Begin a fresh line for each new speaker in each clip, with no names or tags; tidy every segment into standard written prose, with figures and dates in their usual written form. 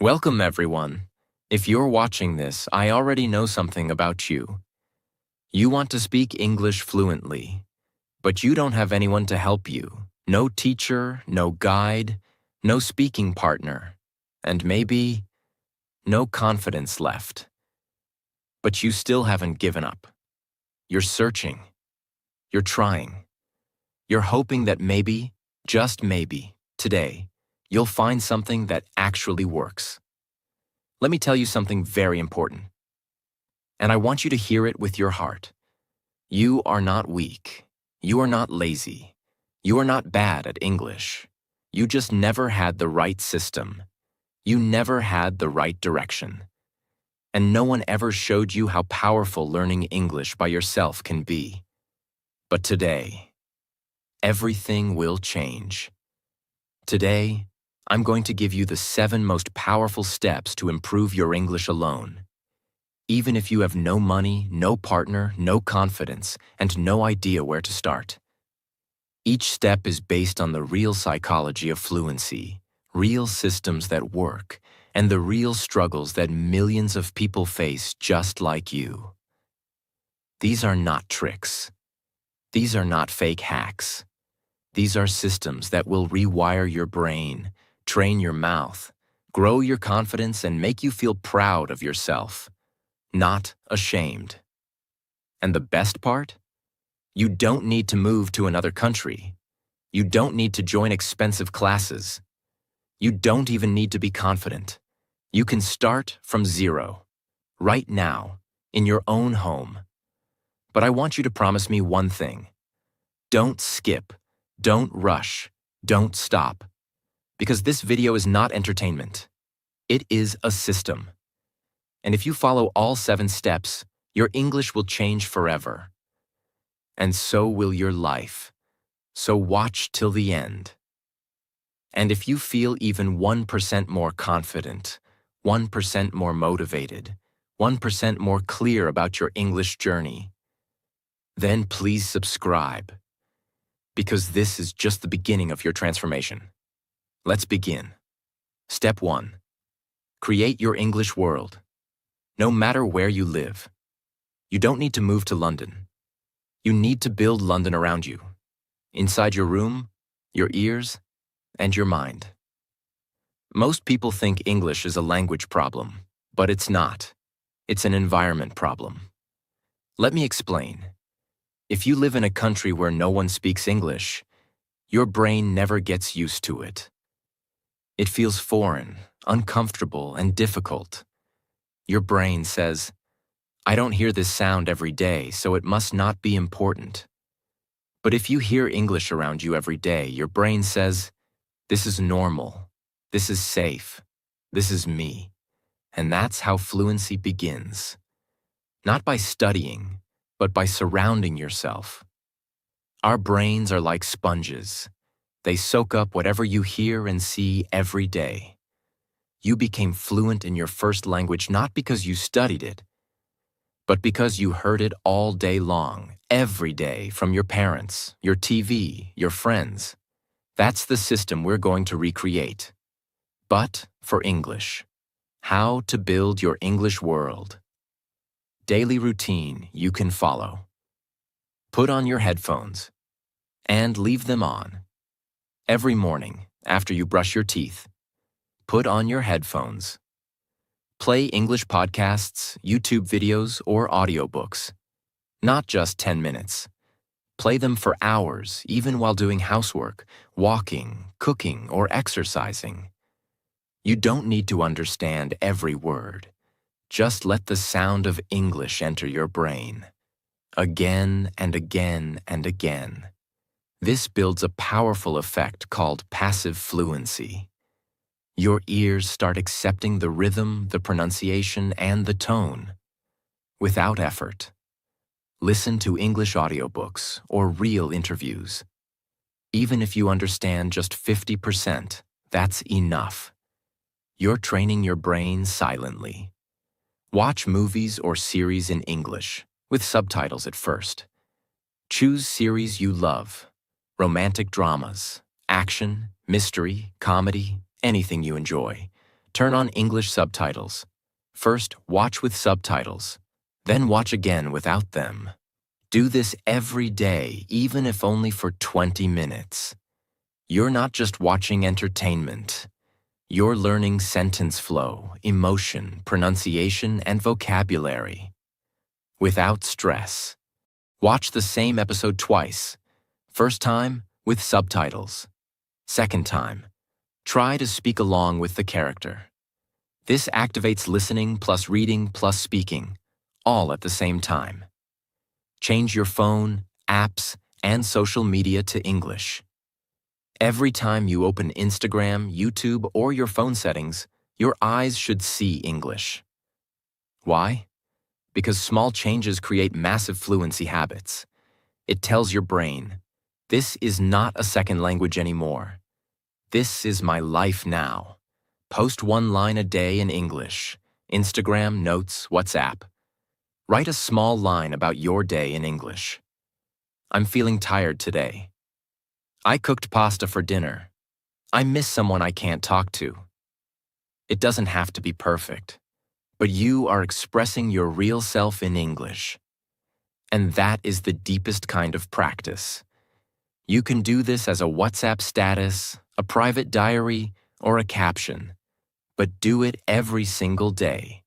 Welcome, everyone. If you're watching this, I already know something about you. You want to speak English fluently, but you don't have anyone to help you. No teacher, no guide, no speaking partner, and maybe no confidence left. But you still haven't given up. You're searching. You're trying. You're hoping that maybe, just maybe, today, you'll find something that actually works. Let me tell you something very important. And I want you to hear it with your heart. You are not weak. You are not lazy. You are not bad at English. You just never had the right system. You never had the right direction. And no one ever showed you how powerful learning English by yourself can be. But today, everything will change. Today, I'm going to give you the 7 most powerful steps to improve your English alone. Even if you have no money, no partner, no confidence, and no idea where to start. Each step is based on the real psychology of fluency, real systems that work, and the real struggles that millions of people face just like you. These are not tricks. These are not fake hacks. These are systems that will rewire your brain, train your mouth, grow your confidence, and make you feel proud of yourself, not ashamed. And the best part? You don't need to move to another country. You don't need to join expensive classes. You don't even need to be confident. You can start from zero, right now, in your own home. But I want you to promise me one thing. Don't skip, don't rush, don't stop. Because this video is not entertainment. It is a system. And if you follow all 7 steps, your English will change forever. And so will your life. So watch till the end. And if you feel even 1% more confident, 1% more motivated, 1% more clear about your English journey, then please subscribe. Because this is just the beginning of your transformation. Let's begin. Step 1. Create your English world. No matter where you live. You don't need to move to London. You need to build London around you. Inside your room, your ears, and your mind. Most people think English is a language problem, but it's not. It's an environment problem. Let me explain. If you live in a country where no one speaks English, your brain never gets used to it. It feels foreign, uncomfortable, and difficult. Your brain says, I don't hear this sound every day, so it must not be important. But if you hear English around you every day, your brain says, this is normal, this is safe, this is me. And that's how fluency begins. Not by studying, but by surrounding yourself. Our brains are like sponges. They soak up whatever you hear and see every day. You became fluent in your first language not because you studied it, but because you heard it all day long, every day, from your parents, your TV, your friends. That's the system we're going to recreate. But for English. How to build your English world. Daily routine you can follow. Put on your headphones and leave them on. Every morning, after you brush your teeth, put on your headphones. Play English podcasts, YouTube videos, or audiobooks. Not just 10 minutes. Play them for hours, even while doing housework, walking, cooking, or exercising. You don't need to understand every word. Just let the sound of English enter your brain. Again and again and again. This builds a powerful effect called passive fluency. Your ears start accepting the rhythm, the pronunciation, and the tone. Without effort. Listen to English audiobooks or real interviews. Even if you understand just 50%, that's enough. You're training your brain silently. Watch movies or series in English, with subtitles at first. Choose series you love. Romantic dramas, action, mystery, comedy, anything you enjoy. Turn on English subtitles. First, watch with subtitles. Then watch again without them. Do this every day, even if only for 20 minutes. You're not just watching entertainment. You're learning sentence flow, emotion, pronunciation, and vocabulary. Without stress. Watch the same episode twice. First time, with subtitles. Second time, try to speak along with the character. This activates listening plus reading plus speaking, all at the same time. Change your phone, apps, and social media to English. Every time you open Instagram, YouTube, or your phone settings, your eyes should see English. Why? Because small changes create massive fluency habits. It tells your brain, this is not a second language anymore. This is my life now. Post 1 line a day in English. Instagram, notes, WhatsApp. Write a small line about your day in English. I'm feeling tired today. I cooked pasta for dinner. I miss someone I can't talk to. It doesn't have to be perfect, but you are expressing your real self in English. And that is the deepest kind of practice. You can do this as a WhatsApp status, a private diary, or a caption, but do it every single day.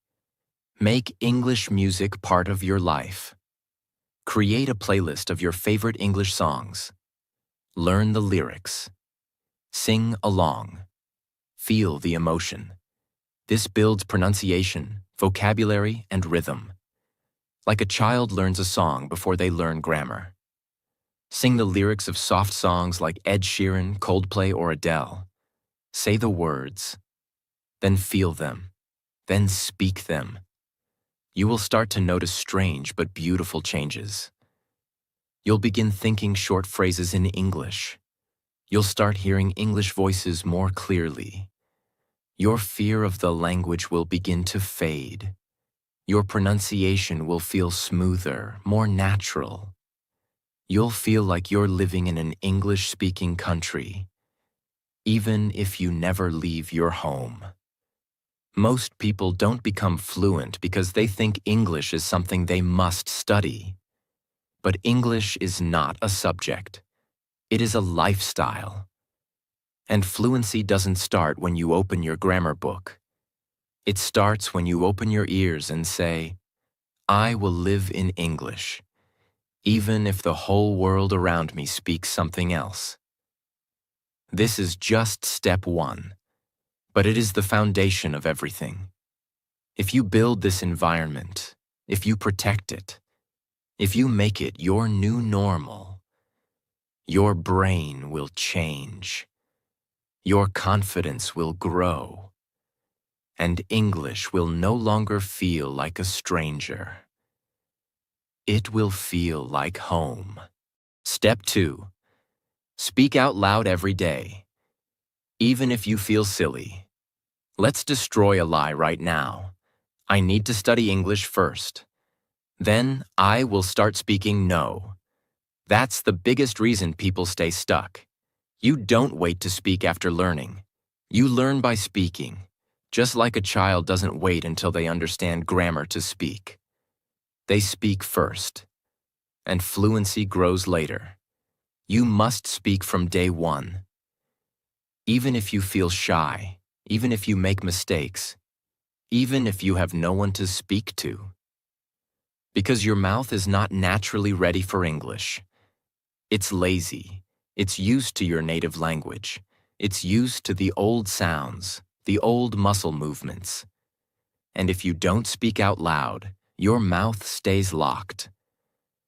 Make English music part of your life. Create a playlist of your favorite English songs. Learn the lyrics. Sing along. Feel the emotion. This builds pronunciation, vocabulary, and rhythm. Like a child learns a song before they learn grammar. Sing the lyrics of soft songs like Ed Sheeran, Coldplay, or Adele. Say the words. Then feel them. Then speak them. You will start to notice strange but beautiful changes. You'll begin thinking short phrases in English. You'll start hearing English voices more clearly. Your fear of the language will begin to fade. Your pronunciation will feel smoother, more natural. You'll feel like you're living in an English-speaking country, even if you never leave your home. Most people don't become fluent because they think English is something they must study. But English is not a subject. It is a lifestyle. And fluency doesn't start when you open your grammar book. It starts when you open your ears and say, I will live in English, even if the whole world around me speaks something else. This is just step 1, but it is the foundation of everything. If you build this environment, if you protect it, if you make it your new normal, your brain will change. Your confidence will grow. And English will no longer feel like a stranger. It will feel like home. Step 2. Speak out loud every day. Even if you feel silly. Let's destroy a lie right now. I need to study English first. Then I will start speaking no. That's the biggest reason people stay stuck. You don't wait to speak after learning. You learn by speaking, just like a child doesn't wait until they understand grammar to speak. They speak first, and fluency grows later. You must speak from day 1. Even if you feel shy, even if you make mistakes, even if you have no one to speak to. Because your mouth is not naturally ready for English. It's lazy. It's used to your native language. It's used to the old sounds, the old muscle movements. And if you don't speak out loud, your mouth stays locked.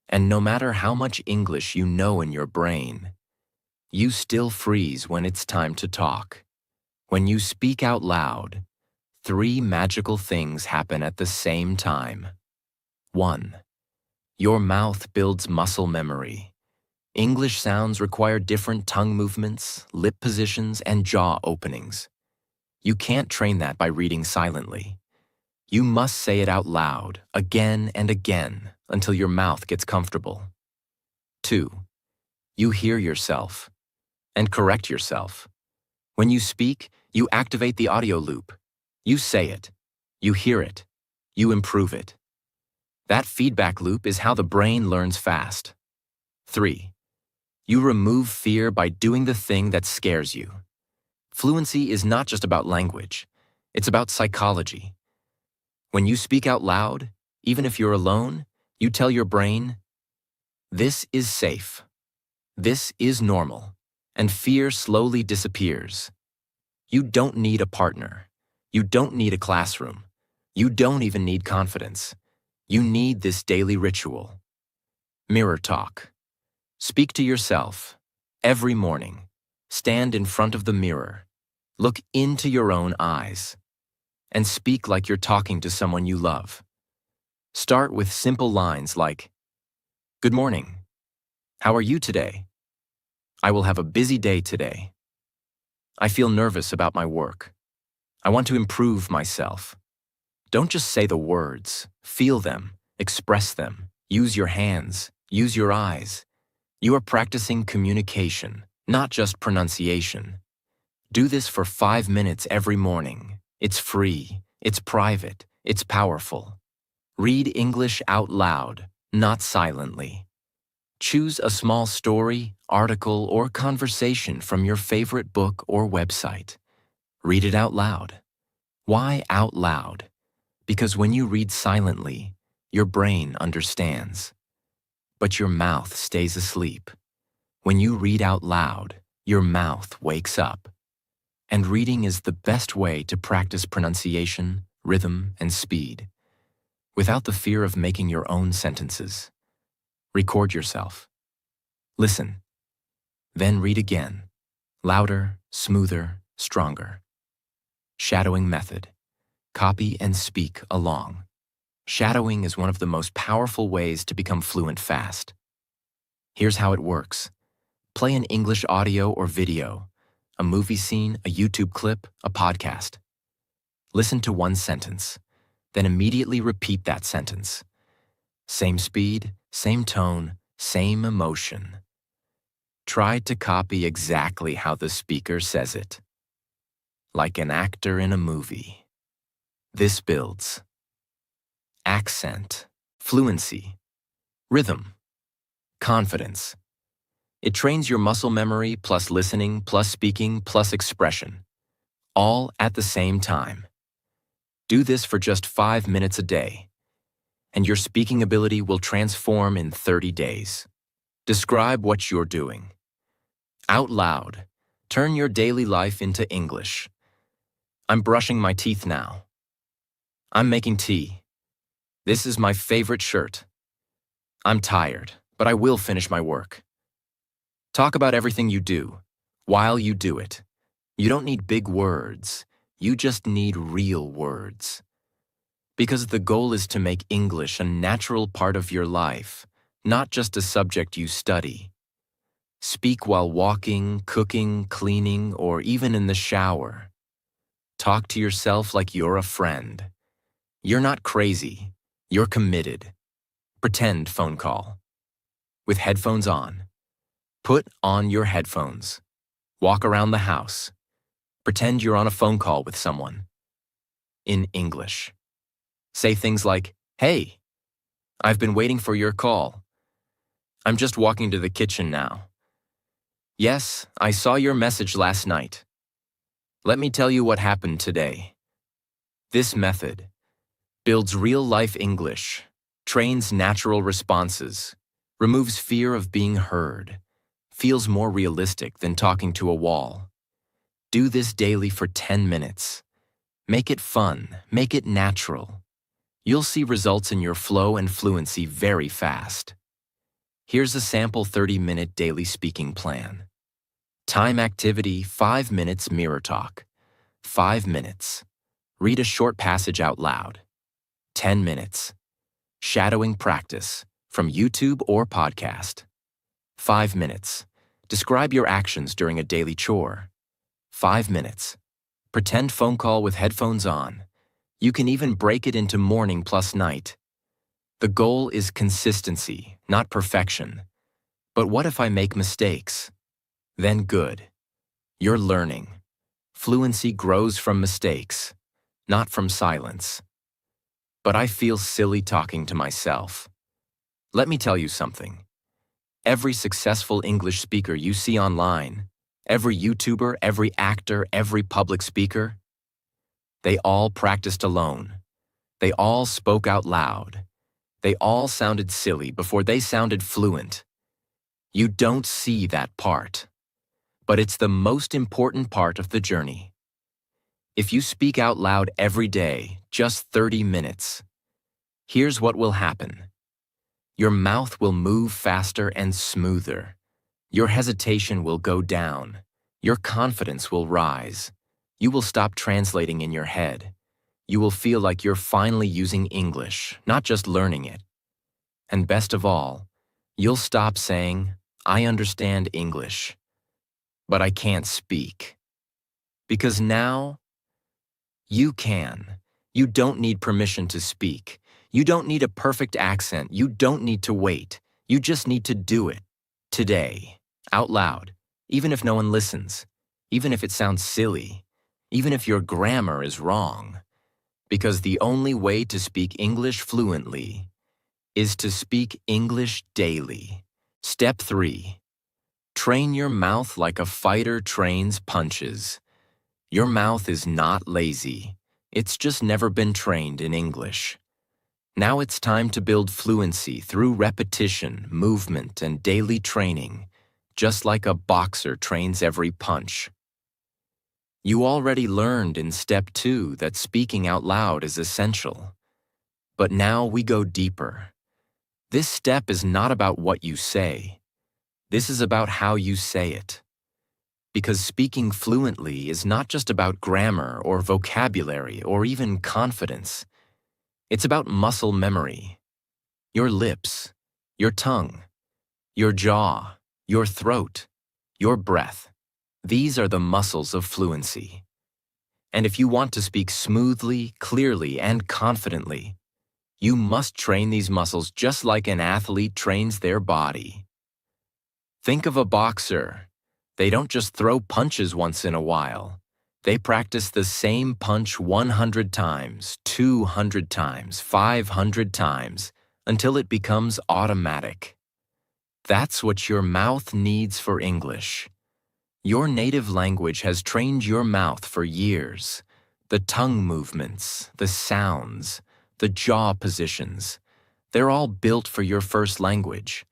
And no matter how much English you know in your brain, you still freeze when it's time to talk. When you speak out loud, 3 magical things happen at the same time. 1. Your mouth builds muscle memory. English sounds require different tongue movements, lip positions, and jaw openings. You can't train that by reading silently. You must say it out loud, again and again, until your mouth gets comfortable. 2. You hear yourself and correct yourself. When you speak, you activate the audio loop. You say it, you hear it, you improve it. That feedback loop is how the brain learns fast. 3. You remove fear by doing the thing that scares you. Fluency is not just about language, it's about psychology. When you speak out loud, even if you're alone, you tell your brain, "This is safe. This is normal," and fear slowly disappears. You don't need a partner. You don't need a classroom. You don't even need confidence. You need this daily ritual. Mirror talk. Speak to yourself every morning. Stand in front of the mirror. Look into your own eyes. And speak like you're talking to someone you love. Start with simple lines like, "Good morning. How are you today? I will have a busy day today. I feel nervous about my work. I want to improve myself." Don't just say the words. Feel them, express them, use your hands, use your eyes. You are practicing communication, not just pronunciation. Do this for 5 minutes every morning. It's free, it's private, it's powerful. Read English out loud, not silently. Choose a small story, article, or conversation from your favorite book or website. Read it out loud. Why out loud? Because when you read silently, your brain understands. But your mouth stays asleep. When you read out loud, your mouth wakes up. And reading is the best way to practice pronunciation, rhythm, and speed, without the fear of making your own sentences. Record yourself. Listen. Then read again. Louder, smoother, stronger. Shadowing method. Copy and speak along. Shadowing is one of the most powerful ways to become fluent fast. Here's how it works. Play an English audio or video, a movie scene, a YouTube clip, a podcast. Listen to one sentence, then immediately repeat that sentence. Same speed, same tone, same emotion. Try to copy exactly how the speaker says it, like an actor in a movie. This builds accent, fluency, rhythm, confidence. It trains your muscle memory plus listening plus speaking plus expression, all at the same time. Do this for just 5 minutes a day, and your speaking ability will transform in 30 days. Describe what you're doing. Out loud, turn your daily life into English. I'm brushing my teeth now. I'm making tea. This is my favorite shirt. I'm tired, but I will finish my work. Talk about everything you do, while you do it. You don't need big words. You just need real words. Because the goal is to make English a natural part of your life, not just a subject you study. Speak while walking, cooking, cleaning, or even in the shower. Talk to yourself like you're a friend. You're not crazy. You're committed. Pretend phone call. With headphones on. Put on your headphones. Walk around the house. Pretend you're on a phone call with someone. In English. Say things like, "Hey, I've been waiting for your call. I'm just walking to the kitchen now. Yes, I saw your message last night. Let me tell you what happened today." This method builds real-life English, trains natural responses, removes fear of being heard, feels more realistic than talking to a wall. Do this daily for 10 minutes. Make it fun, make it natural. You'll see results in your flow and fluency very fast. Here's a sample 30-minute daily speaking plan. Time activity, 5 minutes mirror talk. 5 minutes. Read a short passage out loud. 10 minutes. Shadowing practice from YouTube or podcast. 5 minutes. Describe your actions during a daily chore. 5 minutes. Pretend phone call with headphones on. You can even break it into morning plus night. The goal is consistency, not perfection. But what if I make mistakes? Then good. You're learning. Fluency grows from mistakes, not from silence. But I feel silly talking to myself. Let me tell you something. Every successful English speaker you see online, every YouTuber, every actor, every public speaker, they all practiced alone. They all spoke out loud. They all sounded silly before they sounded fluent. You don't see that part. But it's the most important part of the journey. If you speak out loud every day, just 30 minutes, here's what will happen. Your mouth will move faster and smoother. Your hesitation will go down. Your confidence will rise. You will stop translating in your head. You will feel like you're finally using English, not just learning it. And best of all, you'll stop saying, "I understand English, but I can't speak." Because now, you can. You don't need permission to speak. You don't need a perfect accent. You don't need to wait. You just need to do it. Today. Out loud. Even if no one listens. Even if it sounds silly. Even if your grammar is wrong. Because the only way to speak English fluently is to speak English daily. Step 3. Train your mouth like a fighter trains punches. Your mouth is not lazy. It's just never been trained in English. Now it's time to build fluency through repetition, movement, and daily training, just like a boxer trains every punch. You already learned in Step 2 that speaking out loud is essential. But now we go deeper. This step is not about what you say. This is about how you say it. Because speaking fluently is not just about grammar or vocabulary or even confidence. It's about muscle memory. Your lips, your tongue, your jaw, your throat, your breath. These are the muscles of fluency. And if you want to speak smoothly, clearly, and confidently, you must train these muscles just like an athlete trains their body. Think of a boxer. They don't just throw punches once in a while. They practice the same punch 100 times, 200 times, 500 times, until it becomes automatic. That's what your mouth needs for English. Your native language has trained your mouth for years. The tongue movements, the sounds, the jaw positions, they're all built for your first language.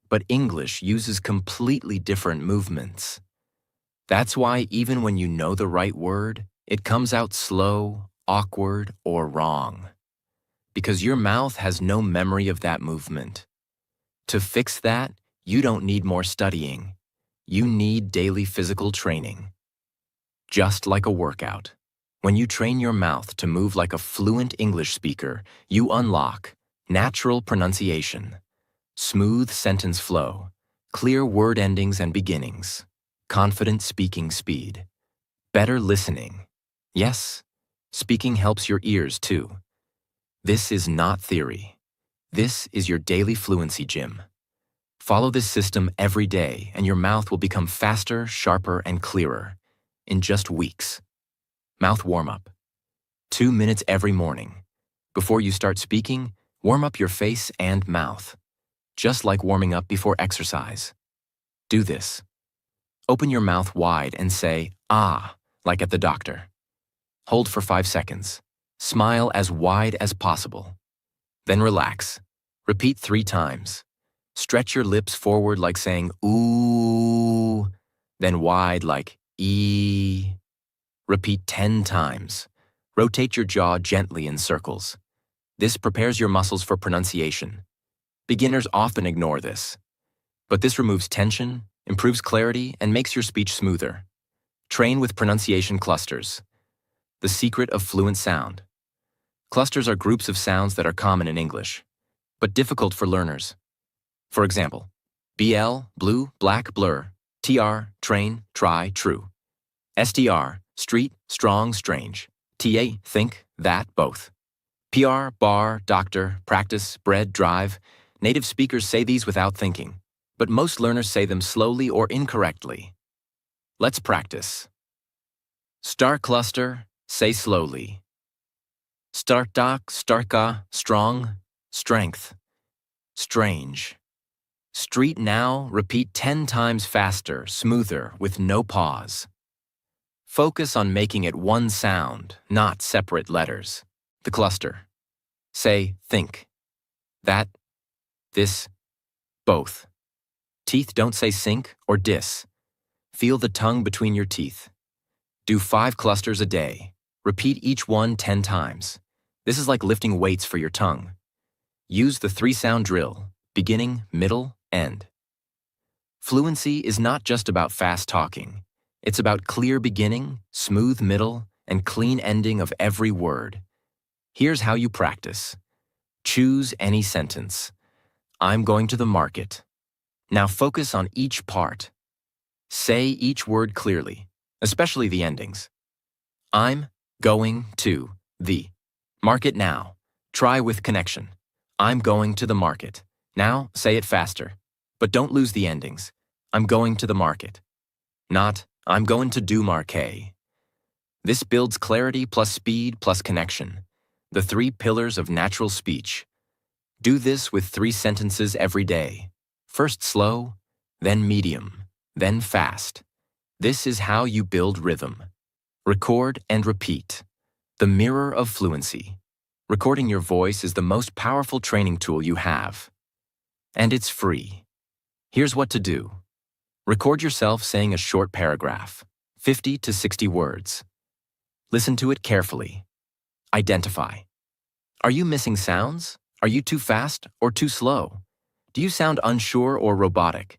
But English uses completely different movements. That's why even when you know the right word, it comes out slow, awkward, or wrong. Because your mouth has no memory of that movement. To fix that, you don't need more studying. You need daily physical training. Just like a workout. When you train your mouth to move like a fluent English speaker, you unlock natural pronunciation, smooth sentence flow, clear word endings and beginnings, confident speaking speed, better listening. Yes, speaking helps your ears too. This is not theory. This is your daily fluency gym. Follow this system every day and your mouth will become faster, sharper, and clearer in just weeks. Mouth warm-up. 2 minutes every morning. Before you start speaking, warm up your face and mouth. Just like warming up before exercise. Do this. Open your mouth wide and say, "Ah," like at the doctor. Hold for 5 seconds. Smile as wide as possible. Then relax. Repeat 3 times. Stretch your lips forward like saying, "Ooh," then wide like, "ee." Repeat 10 times. Rotate your jaw gently in circles. This prepares your muscles for pronunciation. Beginners often ignore this. But this removes tension, improves clarity, and makes your speech smoother. Train with pronunciation clusters. The secret of fluent sound. Clusters are groups of sounds that are common in English, but difficult for learners. For example, BL, blue, black, blur, TR, train, try, true. STR, street, strong, strange. TA, think, that, both. PR, bar, doctor, practice, bread, drive. Native speakers say these without thinking, but most learners say them slowly or incorrectly. Let's practice. Star cluster, say slowly. Starta, starka, strong, strength, strange. Street now, repeat 10 times faster, smoother, with no pause. Focus on making it one sound, not separate letters. The cluster. Say, think. That, this, both. Teeth don't say sink or dis. Feel the tongue between your teeth. Do 5 clusters a day. Repeat each one 10 times. This is like lifting weights for your tongue. Use the 3-sound drill, beginning, middle, end. Fluency is not just about fast talking. It's about clear beginning, smooth middle, and clean ending of every word. Here's how you practice. Choose any sentence. I'm going to the market. Now focus on each part. Say each word clearly, especially the endings. I'm going to the market now. Try with connection. I'm going to the market. Now say it faster, but don't lose the endings. I'm going to the market. Not, I'm going to do marquet. This builds clarity plus speed plus connection, the 3 pillars of natural speech. Do this with 3 sentences every day. First slow, then medium, then fast. This is how you build rhythm. Record and repeat. The mirror of fluency. Recording your voice is the most powerful training tool you have. And it's free. Here's what to do. Record yourself saying a short paragraph, 50 to 60 words. Listen to it carefully. Identify. Are you missing sounds? Are you too fast or too slow? Do you sound unsure or robotic?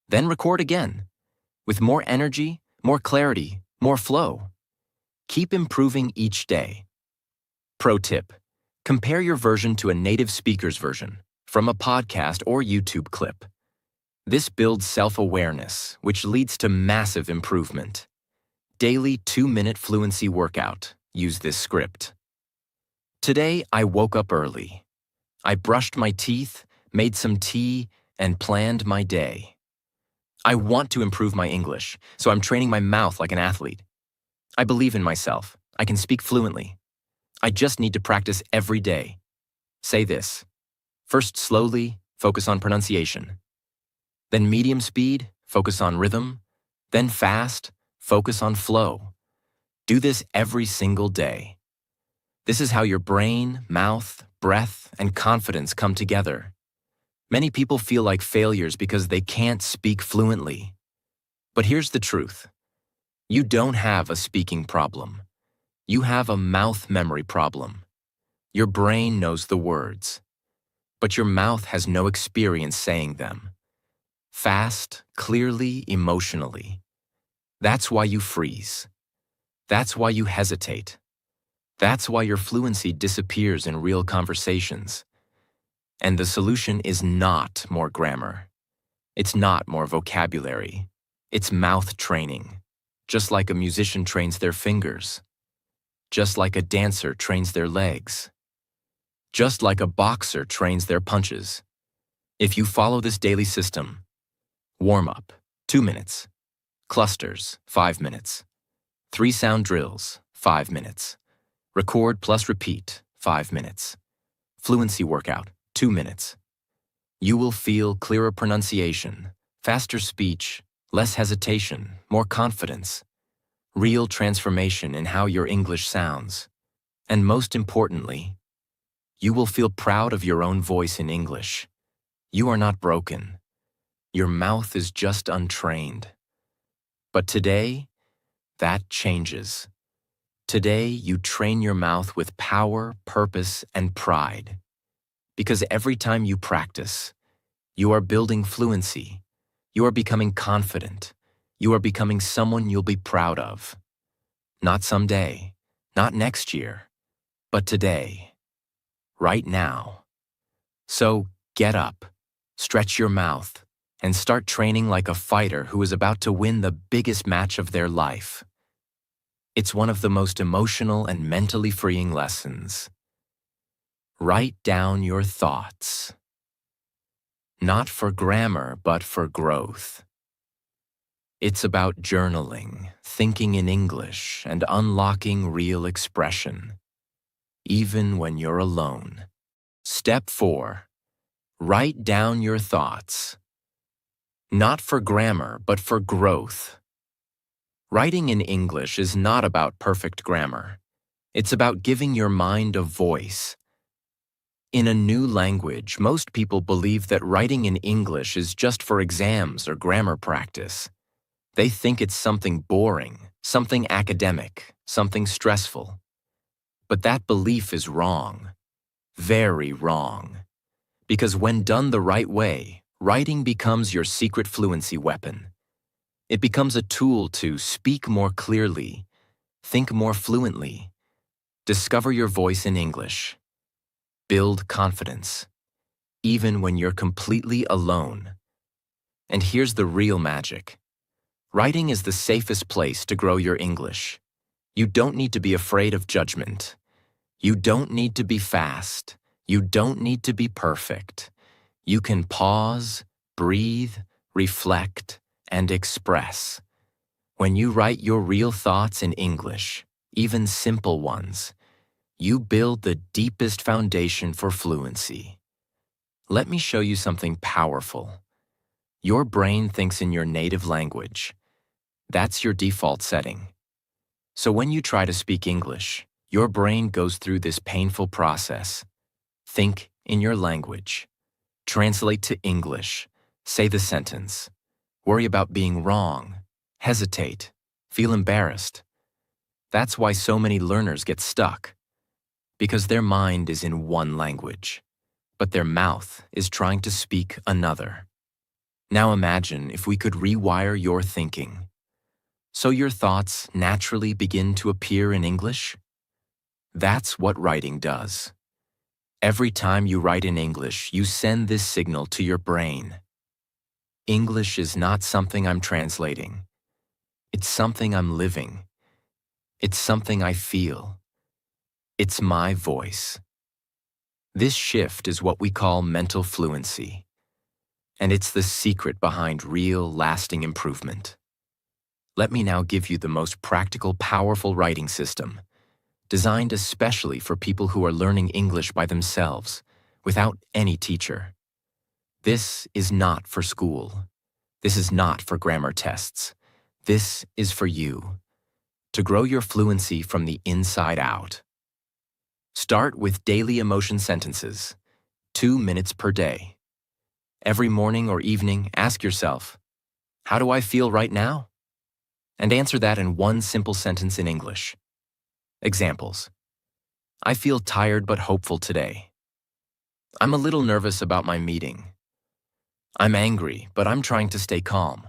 Then record again. With more energy, more clarity, more flow. Keep improving each day. Pro tip. Compare your version to a native speaker's version, from a podcast or YouTube clip. This builds self-awareness, which leads to massive improvement. Daily 2-minute fluency workout. Use this script. Today, I woke up early. I brushed my teeth, made some tea, and planned my day. I want to improve my English, so I'm training my mouth like an athlete. I believe in myself. I can speak fluently. I just need to practice every day. Say this. First slowly, focus on pronunciation. Then medium speed, focus on rhythm. Then fast, focus on flow. Do this every single day. This is how your brain, mouth, breath, and confidence come together. Many people feel like failures because they can't speak fluently. But here's the truth. You don't have a speaking problem. You have a mouth memory problem. Your brain knows the words, but your mouth has no experience saying them. Fast, clearly, emotionally. That's why you freeze. That's why you hesitate. That's why your fluency disappears in real conversations. And the solution is not more grammar. It's not more vocabulary. It's mouth training, just like a musician trains their fingers. Just like a dancer trains their legs. Just like a boxer trains their punches. If you follow this daily system, warm-up, 2 minutes. Clusters, 5 minutes. 3-sound drills, 5 minutes. Record plus repeat, 5 minutes. Fluency workout, 2 minutes. You will feel clearer pronunciation, faster speech, less hesitation, more confidence. Real transformation in how your English sounds. And most importantly, you will feel proud of your own voice in English. You are not broken. Your mouth is just untrained. But today, that changes. Today, you train your mouth with power, purpose, and pride. Because every time you practice, you are building fluency. You are becoming confident. You are becoming someone you'll be proud of. Not someday, not next year, but today, right now. So get up, stretch your mouth, and start training like a fighter who is about to win the biggest match of their life. It's one of the most emotional and mentally freeing lessons. Write down your thoughts. Not for grammar, but for growth. It's about journaling, thinking in English, and unlocking real expression. even when you're alone. Step 4. Write down your thoughts. Not for grammar, but for growth. Writing in English is not about perfect grammar. It's about giving your mind a voice. In a new language, most people believe that writing in English is just for exams or grammar practice. They think it's something boring, something academic, something stressful. But that belief is wrong. Very wrong. Because when done the right way, writing becomes your secret fluency weapon. It becomes a tool to speak more clearly, think more fluently, discover your voice in English, build confidence, even when you're completely alone. And here's the real magic. Writing is the safest place to grow your English. You don't need to be afraid of judgment. You don't need to be fast. You don't need to be perfect. You can pause, breathe, reflect, and express. When you write your real thoughts in English, even simple ones, you build the deepest foundation for fluency. Let me show you something powerful. Your brain thinks in your native language. That's your default setting. So when you try to speak English, your brain goes through this painful process. Think in your language. Translate to English. Say the sentence. Worry about being wrong. Hesitate. Feel embarrassed. That's why so many learners get stuck. Because their mind is in one language, but their mouth is trying to speak another. Now imagine if we could rewire your thinking. So your thoughts naturally begin to appear in English? That's what writing does. Every time you write in English, you send this signal to your brain. English is not something I'm translating. It's something I'm living. It's something I feel. It's my voice. This shift is what we call mental fluency, and it's the secret behind real, lasting improvement. Let me now give you the most practical, powerful writing system, designed especially for people who are learning English by themselves, without any teacher. This is not for school. This is not for grammar tests. This is for you, to grow your fluency from the inside out. Start with daily emotion sentences, 2 minutes per day. Every morning or evening, ask yourself, how do I feel right now? And answer that in one simple sentence in English. Examples. I feel tired but hopeful today. I'm a little nervous about my meeting. I'm angry, but I'm trying to stay calm.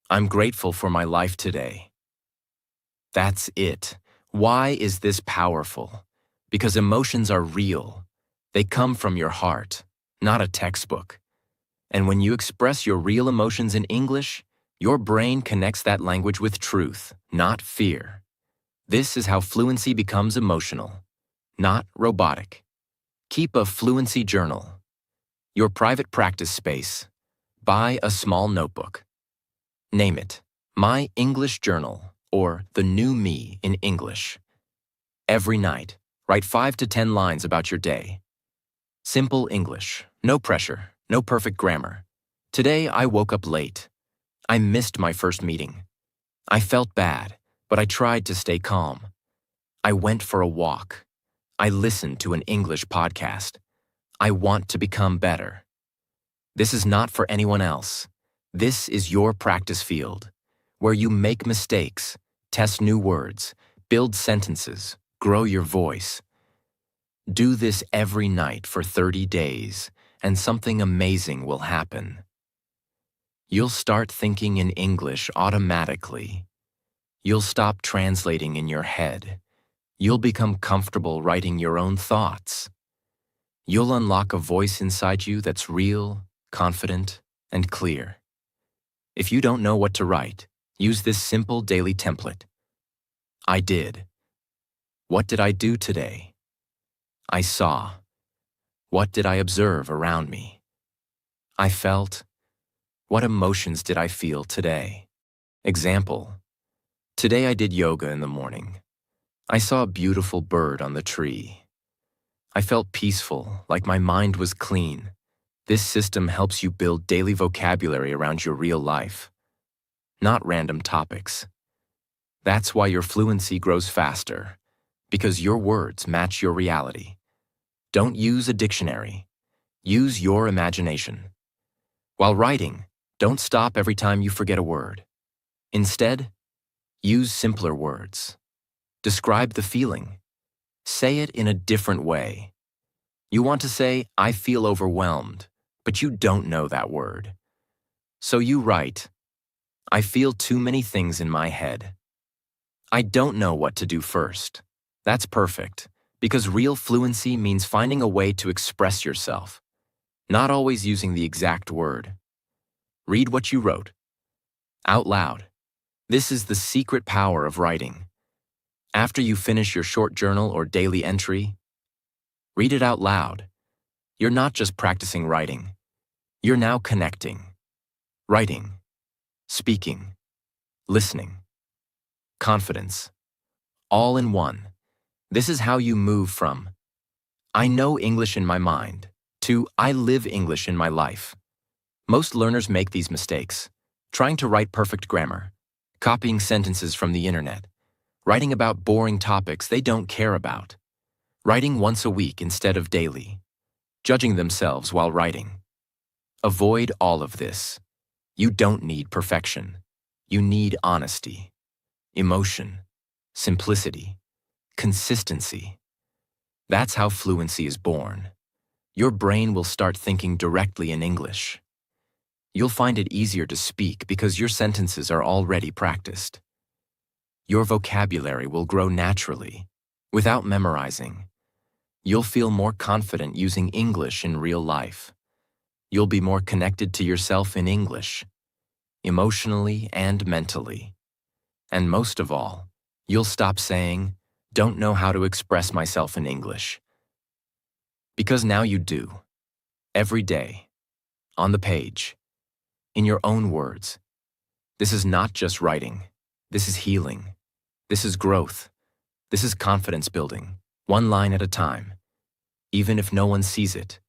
I'm grateful for my life today. That's it. Why is this powerful? Because emotions are real. They come from your heart, not a textbook. And when you express your real emotions in English, your brain connects that language with truth, not fear. This is how fluency becomes emotional, not robotic. Keep a fluency journal. Your private practice space. Buy a small notebook. Name it My English Journal or The New Me in English. Every night, write 5 to 10 lines about your day. Simple English, no pressure, no perfect grammar. Today I woke up late. I missed my first meeting. I felt bad, but I tried to stay calm. I went for a walk. I listened to an English podcast. I want to become better. This is not for anyone else. This is your practice field, where you make mistakes, test new words, build sentences, grow your voice. Do this every night for 30 days, and something amazing will happen. You'll start thinking in English automatically. You'll stop translating in your head. You'll become comfortable writing your own thoughts. You'll unlock a voice inside you that's real, confident, and clear. If you don't know what to write, use this simple daily template. I did. What did I do today? I saw. What did I observe around me? I felt. What emotions did I feel today? Example. Today I did yoga in the morning. I saw a beautiful bird on the tree. I felt peaceful, like my mind was clean. This system helps you build daily vocabulary around your real life, not random topics. That's why your fluency grows faster, because your words match your reality. Don't use a dictionary. Use your imagination. While writing, don't stop every time you forget a word. Instead, use simpler words. Describe the feeling. Say it in a different way. You want to say, I feel overwhelmed, but you don't know that word. So you write, I feel too many things in my head. I don't know what to do first. That's perfect, because real fluency means finding a way to express yourself, not always using the exact word. Read what you wrote. Out loud. This is the secret power of writing. After you finish your short journal or daily entry, read it out loud. You're not just practicing writing. You're now connecting. Writing. Speaking. Listening. Confidence. All in one. This is how you move from, I know English in my mind, to I live English in my life. Most learners make these mistakes, trying to write perfect grammar, copying sentences from the internet, writing about boring topics they don't care about, writing once a week instead of daily, judging themselves while writing. Avoid all of this. You don't need perfection. You need honesty, emotion, simplicity, consistency. That's how fluency is born. Your brain will start thinking directly in English. You'll find it easier to speak because your sentences are already practiced. Your vocabulary will grow naturally, without memorizing. You'll feel more confident using English in real life. You'll be more connected to yourself in English, emotionally and mentally. And most of all, you'll stop saying, don't know how to express myself in English. Because now you do. Every day. On the page. In your own words. This is not just writing. This is healing. This is growth. This is confidence building, one line at a time. Even if no one sees it.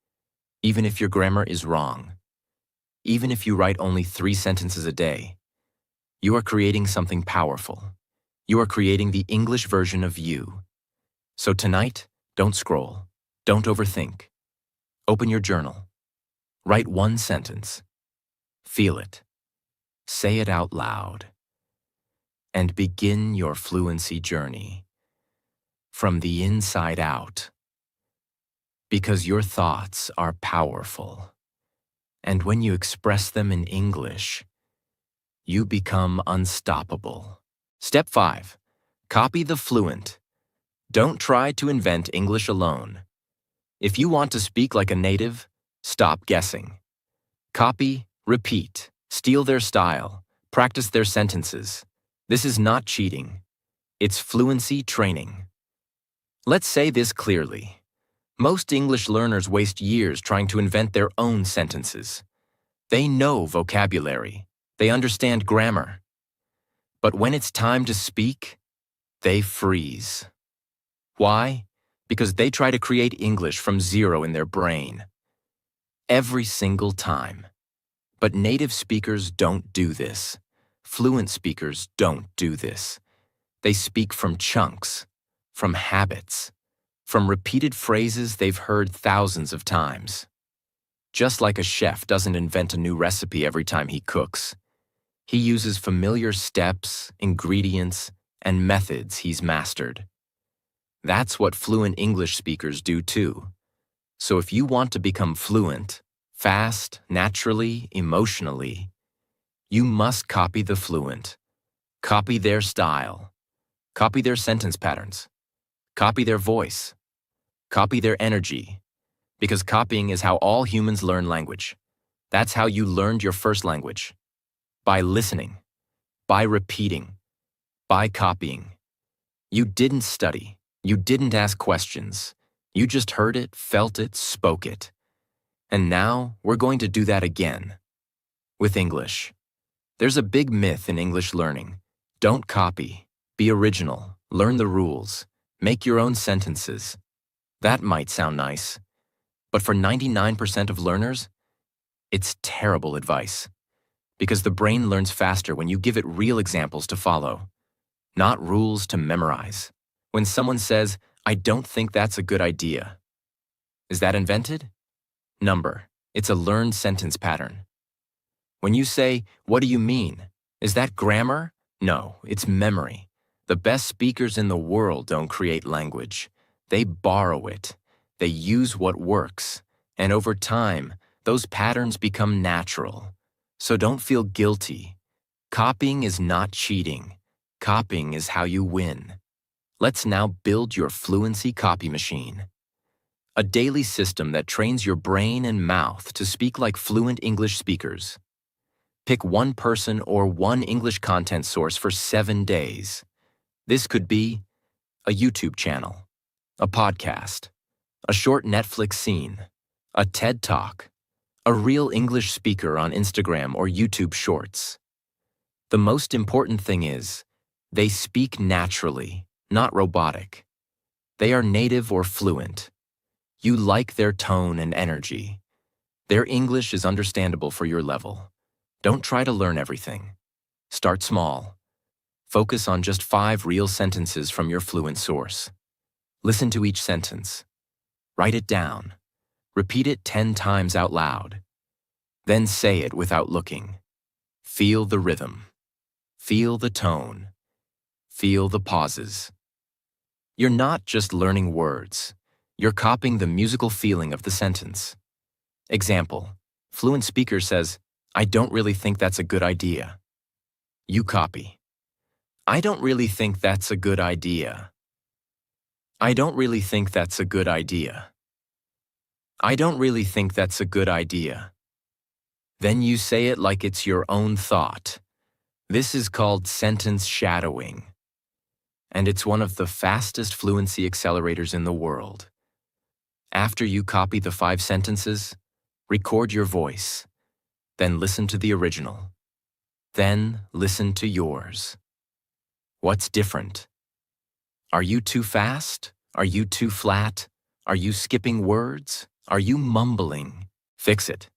Even if your grammar is wrong. Even if you write only 3 sentences a day. You are creating something powerful. You are creating the English version of you. So tonight, don't scroll. Don't overthink. Open your journal. Write 1 sentence. Feel it. Say it out loud. And begin your fluency journey. From the inside out. Because your thoughts are powerful. And when you express them in English, you become unstoppable. Step 5. Copy the fluent. Don't try to invent English alone. If you want to speak like a native, stop guessing. Copy, repeat, steal their style, practice their sentences. This is not cheating. It's fluency training. Let's say this clearly. Most English learners waste years trying to invent their own sentences. They know vocabulary. They understand grammar. But when it's time to speak, they freeze. Why? Because they try to create English from zero in their brain. Every single time. But native speakers don't do this. Fluent speakers don't do this. They speak from chunks, from habits, from repeated phrases they've heard thousands of times. Just like a chef doesn't invent a new recipe every time he cooks. He uses familiar steps, ingredients, and methods he's mastered. That's what fluent English speakers do too. So if you want to become fluent, fast, naturally, emotionally, you must copy the fluent. Copy their style. Copy their sentence patterns. Copy their voice. Copy their energy. Because copying is how all humans learn language. That's how you learned your first language. By listening. By repeating. By copying. You didn't study. You didn't ask questions. You just heard it, felt it, spoke it. And now we're going to do that again. With English. There's a big myth in English learning. Don't copy. Be original. Learn the rules. Make your own sentences. That might sound nice, but for 99% of learners, it's terrible advice. Because the brain learns faster when you give it real examples to follow, not rules to memorize. When someone says, "I don't think that's a good idea," is that invented? Number. It's a learned sentence pattern. When you say, "What do you mean?" Is that grammar? No, it's memory. The best speakers in the world don't create language. They borrow it. They use what works. And over time, those patterns become natural. So don't feel guilty. Copying is not cheating. Copying is how you win. Let's now build your fluency copy machine. A daily system that trains your brain and mouth to speak like fluent English speakers. Pick one person or one English content source for 7 days. This could be a YouTube channel, a podcast, a short Netflix scene, a TED Talk, a real English speaker on Instagram or YouTube Shorts. The most important thing is, they speak naturally, not robotic. They are native or fluent. You like their tone and energy. Their English is understandable for your level. Don't try to learn everything. Start small. Focus on just 5 real sentences from your fluent source. Listen to each sentence. Write it down. Repeat it 10 times out loud. Then say it without looking. Feel the rhythm. Feel the tone. Feel the pauses. You're not just learning words. You're copying the musical feeling of the sentence. Example, fluent speaker says, "I don't really think that's a good idea." You copy. "I don't really think that's a good idea." "I don't really think that's a good idea." "I don't really think that's a good idea." Then you say it like it's your own thought. This is called sentence shadowing. And it's one of the fastest fluency accelerators in the world. After you copy the 5 sentences, record your voice. Then listen to the original. Then listen to yours. What's different? Are you too fast? Are you too flat? Are you skipping words? Are you mumbling? Fix it.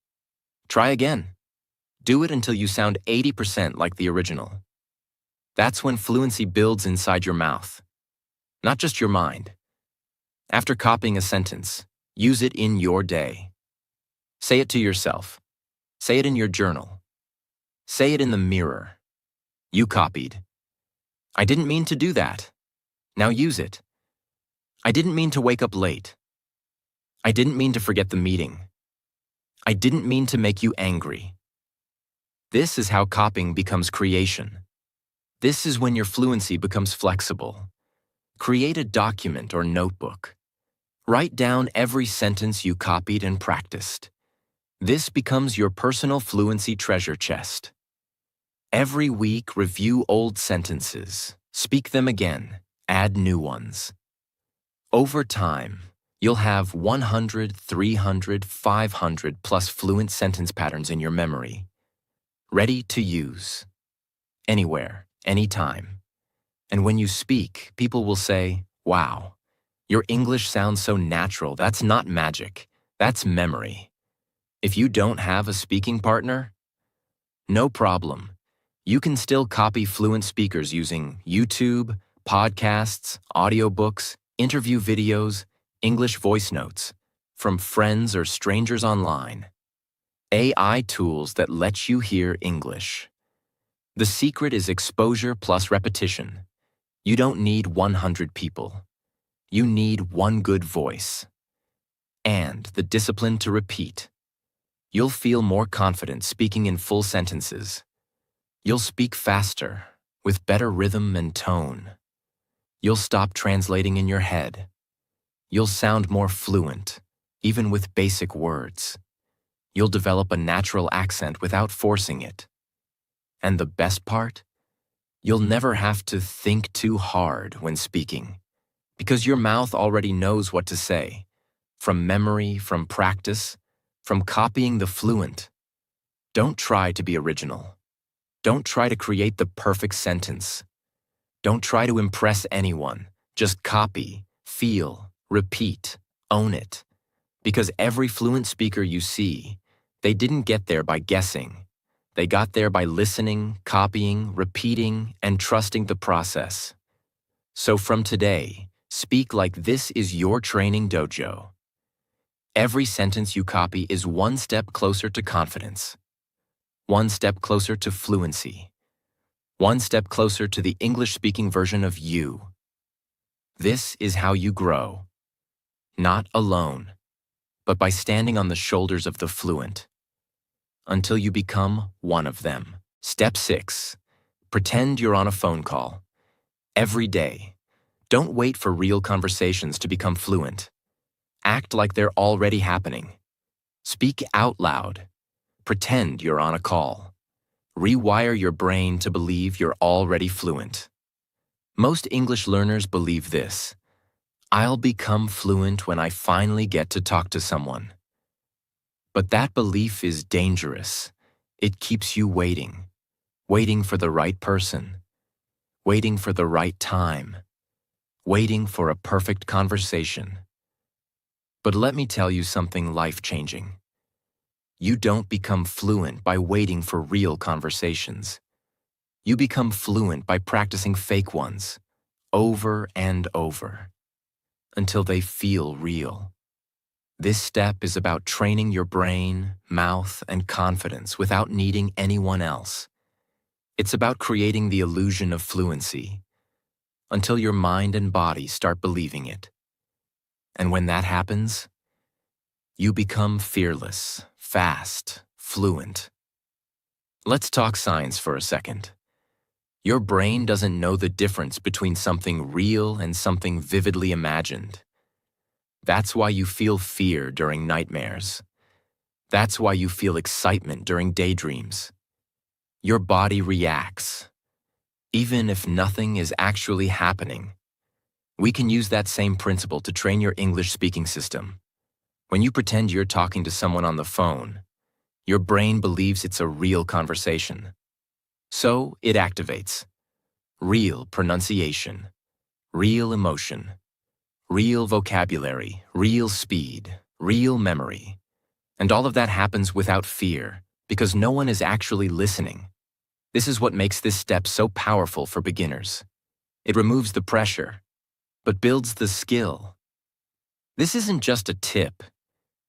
Try again. Do it until you sound 80% like the original. That's when fluency builds inside your mouth, not just your mind. After copying a sentence, use it in your day. Say it to yourself. Say it in your journal. Say it in the mirror. You copied. "I didn't mean to do that." Now use it. "I didn't mean to wake up late." "I didn't mean to forget the meeting." "I didn't mean to make you angry." This is how copying becomes creation. This is when your fluency becomes flexible. Create a document or notebook. Write down every sentence you copied and practiced. This becomes your personal fluency treasure chest. Every week, review old sentences. Speak them again. Add new ones. Over time, you'll have 100, 300, 500 plus fluent sentence patterns in your memory, ready to use. Anywhere, anytime. And when you speak, people will say, "Wow, your English sounds so natural. That's not magic. That's memory." If you don't have a speaking partner, no problem. You can still copy fluent speakers using YouTube, podcasts, audiobooks, interview videos, English voice notes from friends or strangers online. AI tools that let you hear English. The secret is exposure plus repetition. You don't need 100 people. You need one good voice. And the discipline to repeat. You'll feel more confident speaking in full sentences. You'll speak faster, with better rhythm and tone. You'll stop translating in your head. You'll sound more fluent, even with basic words. You'll develop a natural accent without forcing it. And the best part? You'll never have to think too hard when speaking, because your mouth already knows what to say, from memory, from practice, from copying the fluent. Don't try to be original. Don't try to create the perfect sentence. Don't try to impress anyone. Just copy, feel, repeat, own it. Because every fluent speaker you see, they didn't get there by guessing. They got there by listening, copying, repeating, and trusting the process. So from today, speak like this is your training dojo. Every sentence you copy is one step closer to confidence, one step closer to fluency, one step closer to the English-speaking version of you. This is how you grow, not alone, but by standing on the shoulders of the fluent, until you become one of them. Step 6. Pretend you're on a phone call. Every day. Don't wait for real conversations to become fluent. Act like they're already happening. Speak out loud. Pretend you're on a call. Rewire your brain to believe you're already fluent. Most English learners believe this. I'll become fluent when I finally get to talk to someone. But that belief is dangerous. It keeps you waiting. Waiting for the right person. Waiting for the right time. Waiting for a perfect conversation. But let me tell you something life-changing. You don't become fluent by waiting for real conversations. You become fluent by practicing fake ones, over and over, until they feel real. This step is about training your brain, mouth, and confidence without needing anyone else. It's about creating the illusion of fluency, until your mind and body start believing it. And when that happens, you become fearless, fast, fluent. Let's talk science for a second. Your brain doesn't know the difference between something real and something vividly imagined. That's why you feel fear during nightmares. That's why you feel excitement during daydreams. Your body reacts, even if nothing is actually happening. We can use that same principle to train your English speaking system. When you pretend you're talking to someone on the phone, your brain believes it's a real conversation. So it activates. Real pronunciation, real emotion, real vocabulary, real speed, real memory. And all of that happens without fear, because no one is actually listening. This is what makes this step so powerful for beginners. It removes the pressure, but builds the skill. This isn't just a tip.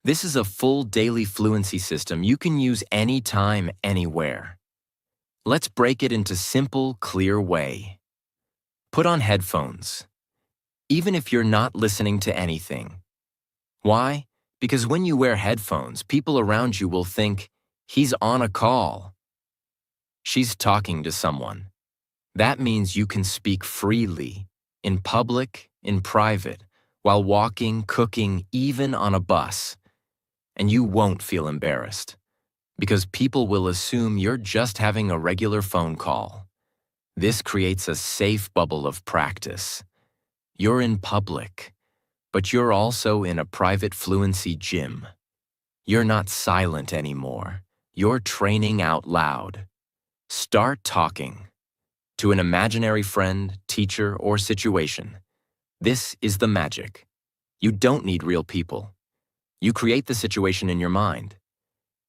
This is a full daily fluency system you can use anytime, anywhere. Let's break it into simple, clear way. Put on headphones, even if you're not listening to anything. Why? Because when you wear headphones, people around you will think, he's on a call. She's talking to someone. That means you can speak freely, in public, in private, while walking, cooking, even on a bus. And you won't feel embarrassed, because people will assume you're just having a regular phone call. This creates a safe bubble of practice. You're in public, but you're also in a private fluency gym. You're not silent anymore. You're training out loud. Start talking to an imaginary friend, teacher, or situation. This is the magic. You don't need real people. You create the situation in your mind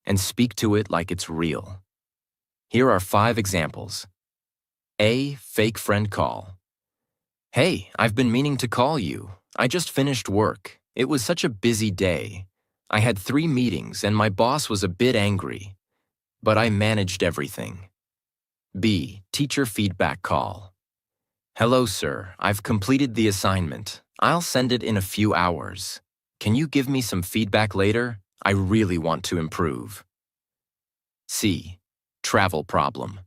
and speak to it like it's real. Here are 5 examples. A. Fake friend call. Hey, I've been meaning to call you. I just finished work. It was such a busy day. I had 3 meetings and my boss was a bit angry, but I managed everything. B. Teacher feedback call. Hello, sir. I've completed the assignment. I'll send it in a few hours. Can you give me some feedback later? I really want to improve. C. Travel problem.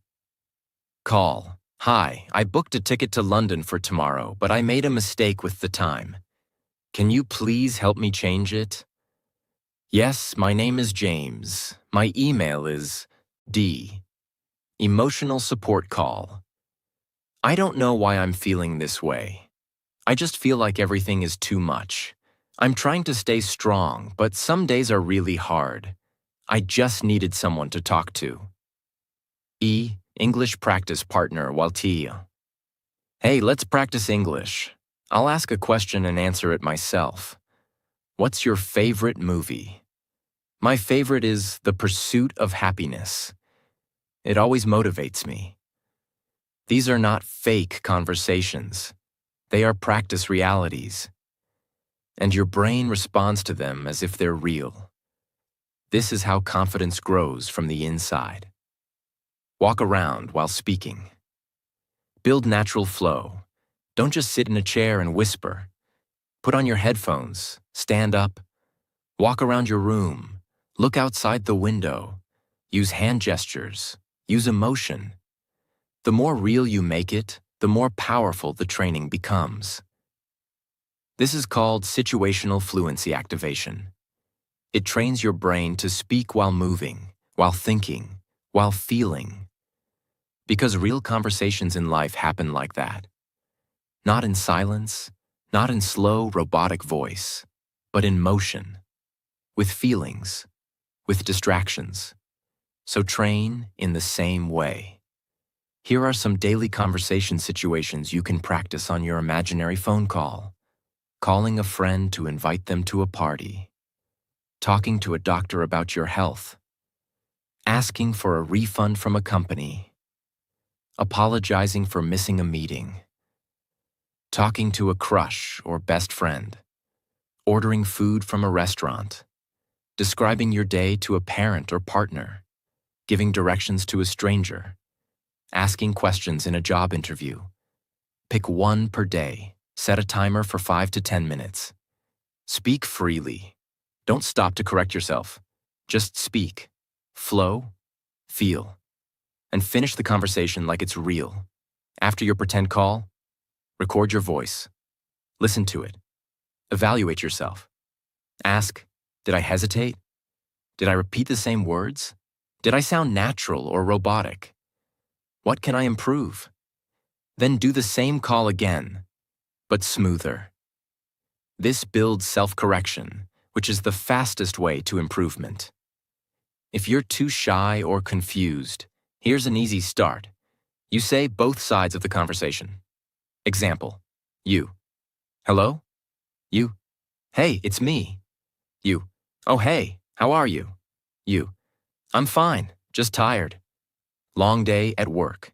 Call. Hi, I booked a ticket to London for tomorrow, but I made a mistake with the time. Can you please help me change it? Yes, my name is James. My email is D. Emotional support call. I don't know why I'm feeling this way. I just feel like everything is too much. I'm trying to stay strong, but some days are really hard. I just needed someone to talk to. E. English practice partner Waltia. Hey, let's practice English. I'll ask a question and answer it myself. What's your favorite movie? My favorite is The Pursuit of Happiness. It always motivates me. These are not fake conversations. They are practice realities. And your brain responds to them as if they're real. This is how confidence grows from the inside. Walk around while speaking. Build natural flow. Don't just sit in a chair and whisper. Put on your headphones, stand up, walk around your room, look outside the window, use hand gestures, use emotion. The more real you make it, the more powerful the training becomes. This is called situational fluency activation. It trains your brain to speak while moving, while thinking, while feeling. Because real conversations in life happen like that. Not in silence, not in slow, robotic voice, but in motion, with feelings, with distractions. So train in the same way. Here are some daily conversation situations you can practice on your imaginary phone call. Calling a friend to invite them to a party. Talking to a doctor about your health. Asking for a refund from a company. Apologizing for missing a meeting. Talking to a crush or best friend. Ordering food from a restaurant. Describing your day to a parent or partner. Giving directions to a stranger. Asking questions in a job interview. Pick one per day. Set a timer for 5 to 10 minutes. Speak freely. Don't stop to correct yourself. Just speak. Flow. Feel. And finish the conversation like it's real. After your pretend call, record your voice. Listen to it. Evaluate yourself. Ask, did I hesitate? Did I repeat the same words? Did I sound natural or robotic? What can I improve? Then do the same call again, but smoother. This builds self-correction, which is the fastest way to improvement. If you're too shy or confused, here's an easy start. You say both sides of the conversation. Example, you. Hello? You. Hey, it's me. You. Oh, hey, how are you? You. I'm fine, just tired. Long day at work.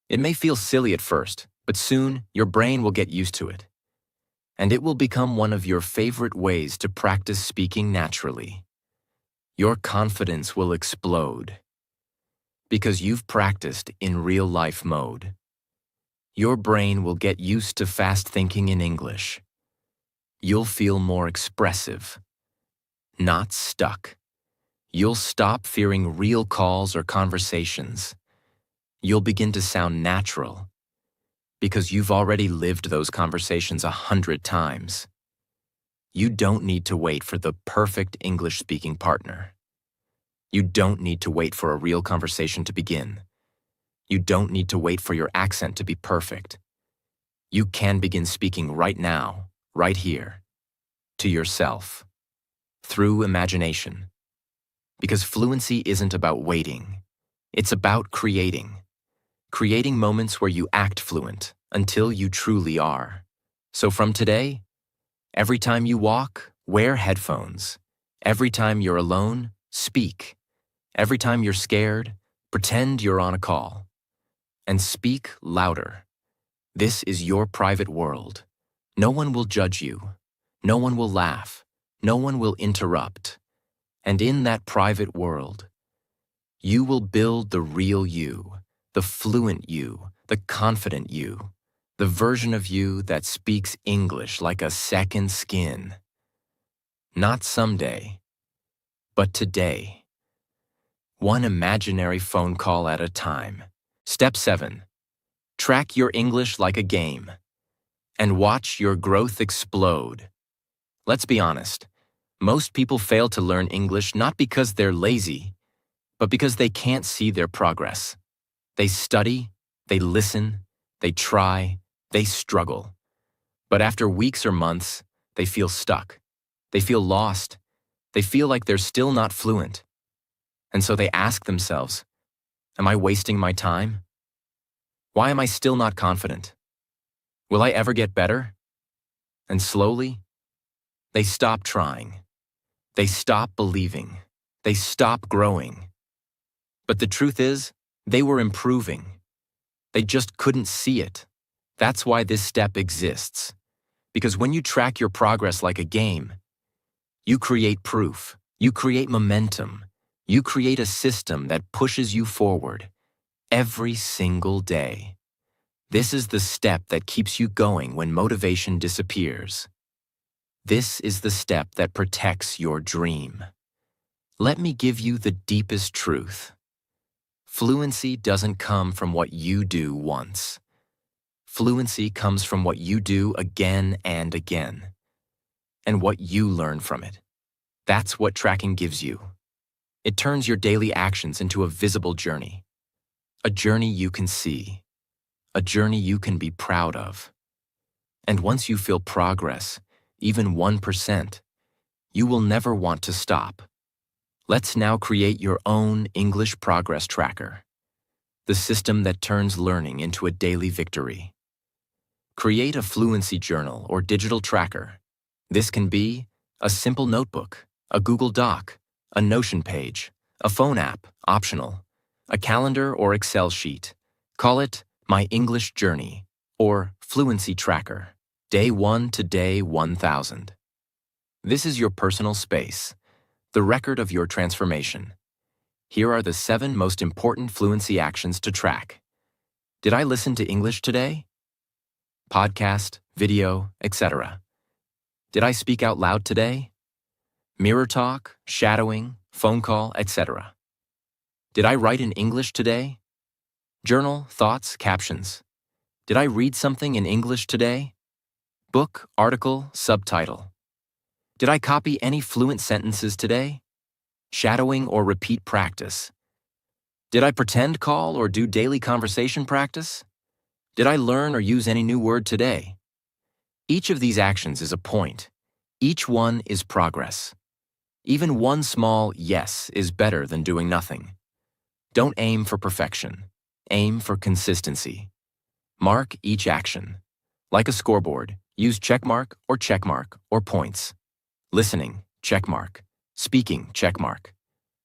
It may feel silly at first, but soon your brain will get used to it. And it will become one of your favorite ways to practice speaking naturally. Your confidence will explode because you've practiced in real-life mode. Your brain will get used to fast thinking in English. You'll feel more expressive, not stuck. You'll stop fearing real calls or conversations. You'll begin to sound natural because you've already lived those conversations 100 times. You don't need to wait for the perfect English-speaking partner. You don't need to wait for a real conversation to begin. You don't need to wait for your accent to be perfect. You can begin speaking right now, right here, to yourself, through imagination. Because fluency isn't about waiting. It's about creating. Creating moments where you act fluent until you truly are. So from today, every time you walk, wear headphones. Every time you're alone, speak. Every time you're scared, pretend you're on a call. And speak louder. This is your private world. No one will judge you. No one will laugh. No one will interrupt. And in that private world, you will build the real you, the fluent you, the confident you, the version of you that speaks English like a second skin. Not someday, but today. One imaginary phone call at a time. Step 7. Track your English like a game and watch your growth explode. Let's be honest. Most people fail to learn English not because they're lazy, but because they can't see their progress. They study, they listen, they try, they struggle. But after weeks or months, they feel stuck. They feel lost. They feel like they're still not fluent. And so they ask themselves, am I wasting my time? Why am I still not confident? Will I ever get better? And slowly, they stop trying. They stop believing. They stop growing. But the truth is, they were improving. They just couldn't see it. That's why this step exists. Because when you track your progress like a game, you create proof, you create momentum, you create a system that pushes you forward every single day. This is the step that keeps you going when motivation disappears. This is the step that protects your dream. Let me give you the deepest truth. Fluency doesn't come from what you do once. Fluency comes from what you do again and again, and what you learn from it. That's what tracking gives you. It turns your daily actions into a visible journey. A journey you can see. A journey you can be proud of. And once you feel progress, even 1%, you will never want to stop. Let's now create your own English progress tracker, the system that turns learning into a daily victory. Create a fluency journal or digital tracker. This can be a simple notebook, a Google Doc, a Notion page, a phone app, optional, a calendar or Excel sheet. Call it My English Journey or Fluency Tracker, Day 1 to Day 1000. This is your personal space, the record of your transformation. Here are the 7 most important fluency actions to track. Did I listen to English today? Podcast, video, etc. Did I speak out loud today? Mirror talk, shadowing, phone call, etc. Did I write in English today? Journal, thoughts, captions. Did I read something in English today? Book, article, subtitle. Did I copy any fluent sentences today? Shadowing or repeat practice. Did I pretend call or do daily conversation practice? Did I learn or use any new word today? Each of these actions is a point. Each one is progress. Even one small yes is better than doing nothing. Don't aim for perfection. Aim for consistency. Mark each action. Like a scoreboard, use checkmark or points. Listening, checkmark. Speaking, checkmark.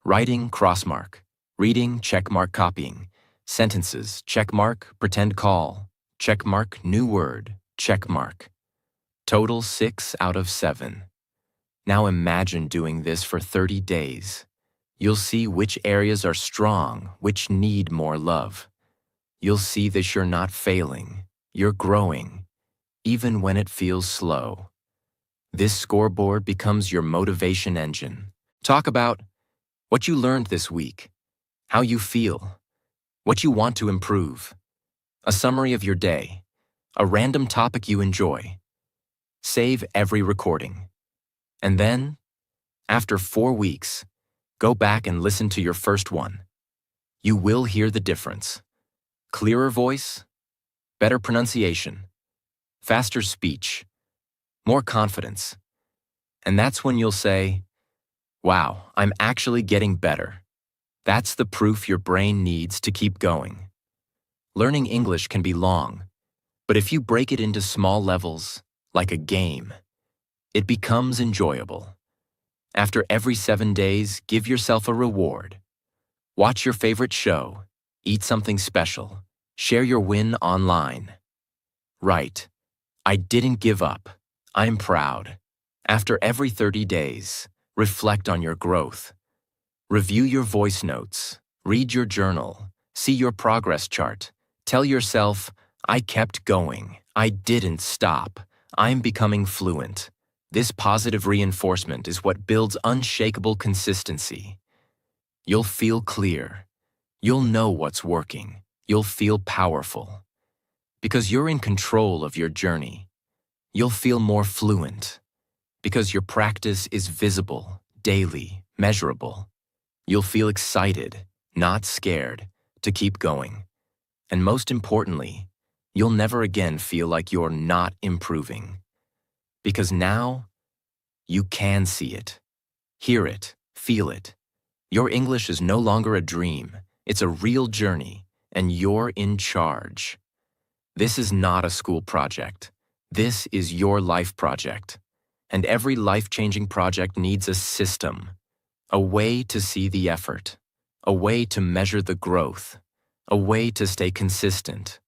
Writing, crossmark. Reading, checkmark copying. Sentences, checkmark, pretend call. Checkmark, new word, checkmark. Total 6 out of 7. Now imagine doing this for 30 days. You'll see which areas are strong, which need more love. You'll see that you're not failing, you're growing, even when it feels slow. This scoreboard becomes your motivation engine. Talk about what you learned this week, how you feel, what you want to improve, a summary of your day, a random topic you enjoy. Save every recording. And then, after 4 weeks, go back and listen to your first one. You will hear the difference. Clearer voice, better pronunciation, faster speech, more confidence. And that's when you'll say, wow, I'm actually getting better. That's the proof your brain needs to keep going. Learning English can be long, but if you break it into small levels, like a game, it becomes enjoyable. After every 7 days, give yourself a reward. Watch your favorite show, eat something special, share your win online. Write, I didn't give up. I'm proud. After every 30 days, reflect on your growth. Review your voice notes, read your journal, see your progress chart. Tell yourself, I kept going. I didn't stop. I'm becoming fluent. This positive reinforcement is what builds unshakable consistency. You'll feel clear. You'll know what's working. You'll feel powerful. Because you're in control of your journey. You'll feel more fluent. Because your practice is visible, daily, measurable. You'll feel excited, not scared, to keep going. And most importantly, you'll never again feel like you're not improving. Because now, you can see it, hear it, feel it. Your English is no longer a dream, it's a real journey, and you're in charge. This is not a school project. This is your life project, and every life-changing project needs a system, a way to see the effort, a way to measure the growth, a way to stay consistent,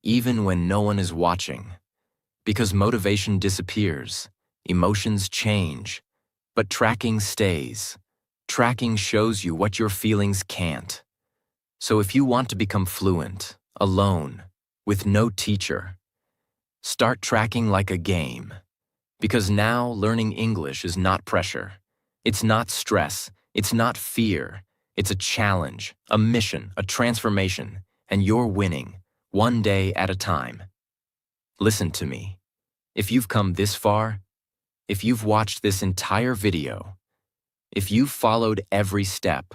even when no one is watching. Because motivation disappears, emotions change, but tracking stays. Tracking shows you what your feelings can't. So if you want to become fluent, alone, with no teacher, start tracking like a game. Because now learning English is not pressure. It's not stress. It's not fear. It's a challenge, a mission, a transformation, and you're winning, one day at a time. Listen to me. If you've come this far, if you've watched this entire video, if you've followed every step,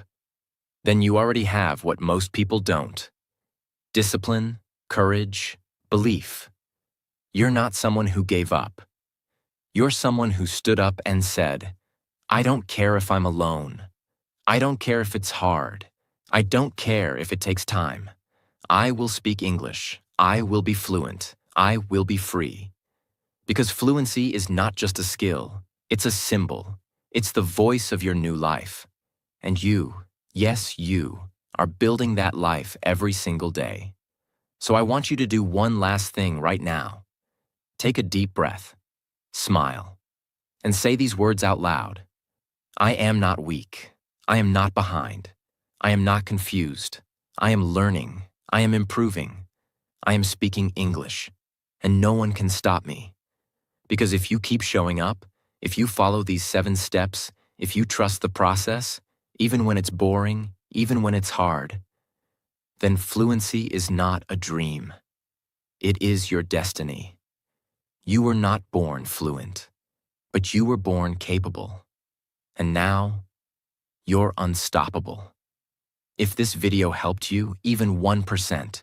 then you already have what most people don't. Discipline, courage, belief. You're not someone who gave up. You're someone who stood up and said, I don't care if I'm alone. I don't care if it's hard. I don't care if it takes time. I will speak English. I will be fluent. I will be free. Because fluency is not just a skill, it's a symbol. It's the voice of your new life. And you, yes, you, are building that life every single day. So I want you to do one last thing right now. Take a deep breath, smile, and say these words out loud. I am not weak. I am not behind. I am not confused. I am learning. I am improving. I am speaking English, and no one can stop me. Because if you keep showing up, if you follow these 7 steps, if you trust the process, even when it's boring, even when it's hard, then fluency is not a dream. It is your destiny. You were not born fluent, but you were born capable. And now, you're unstoppable. If this video helped you, even 1%,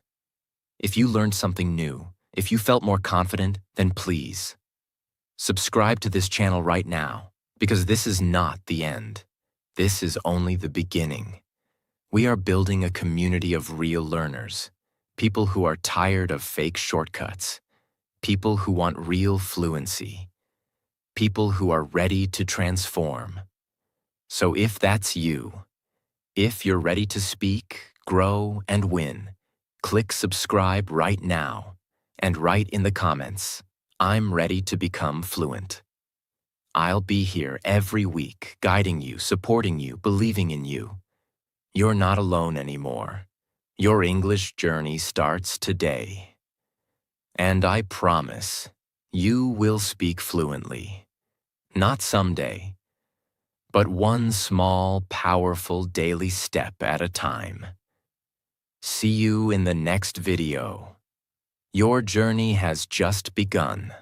if you learned something new, if you felt more confident, then please, subscribe to this channel right now, because this is not the end. This is only the beginning. We are building a community of real learners, people who are tired of fake shortcuts, people who want real fluency, people who are ready to transform. So if that's you, if you're ready to speak, grow, and win, click subscribe right now and write in the comments, I'm ready to become fluent. I'll be here every week, guiding you, supporting you, believing in you. You're not alone anymore. Your English journey starts today. And I promise, you will speak fluently. Not someday, but one small, powerful daily step at a time. See you in the next video. Your journey has just begun.